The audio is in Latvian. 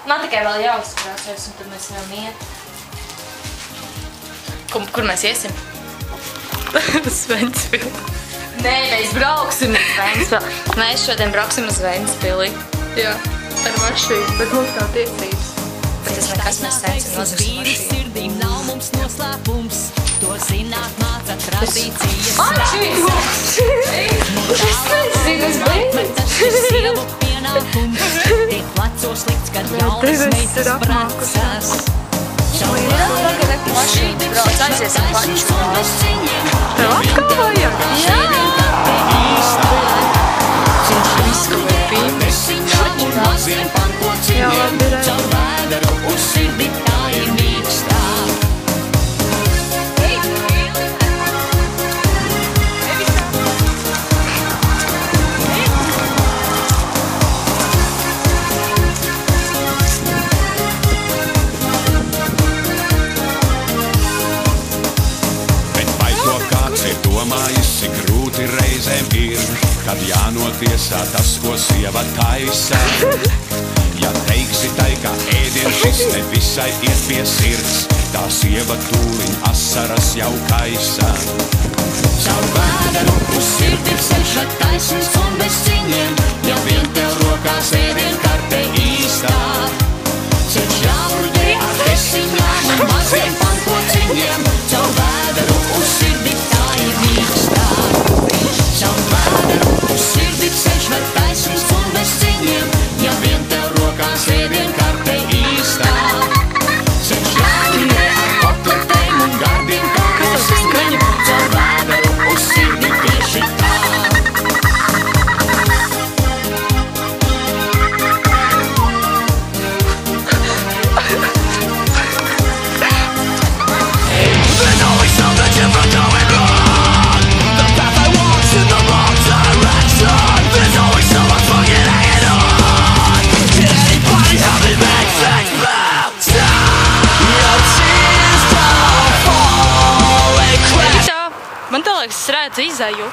Man tikai vēl jāuzkrāsēs, un tad mēs varam iet. Kur mēs iesim? Uz Ventspili. Nē, mēs brauksim uz Ventspili. Mēs šodien brauksim uz Ventspili. Jā, ar mašīnu, bet mums nav tiesības. Bet tas nekas mēs sēcam nozagsim mašīnu. Sirdīm nav mums noslēpums, to zināt māca tradīcijas. Es nezinu, es beidzot. Tas ir sievu pienākums, tiek vecos likts, kad jaunas meitas bracās. Tagad mašīna brauc, aiziesim paņšu. Tev atkal vajag? Jā! Viss, ko ir pīmis. Jā, labi, Cik grūti reizēm ir, kad jānotiesā tas, ko sieva taisa. Ja teiksi tai, ka ēdiens šis nevisai iet pie sirds, tā sieva tūliņ asaras jau kaisa. Caur vēderu uz sirdi ceļš taisns un bez ciņiem, ja vien tev rokās ēdienkarte īstā. Ceļš jāvurdē ar desiņām un maziem pankociņiem, caur vēderu uz sirdi tā ir mīkstā. Caur vēderu uz sirdi ceļš taisns un bez ciņiem, ja vien tev rokās ēdienkarte īstā. Ceļš jāvurdē ar kotletēm un gardiem pankociņiem, caur vēderu uz sirdi tieši tā. Man tā liekas, es redzu izēju.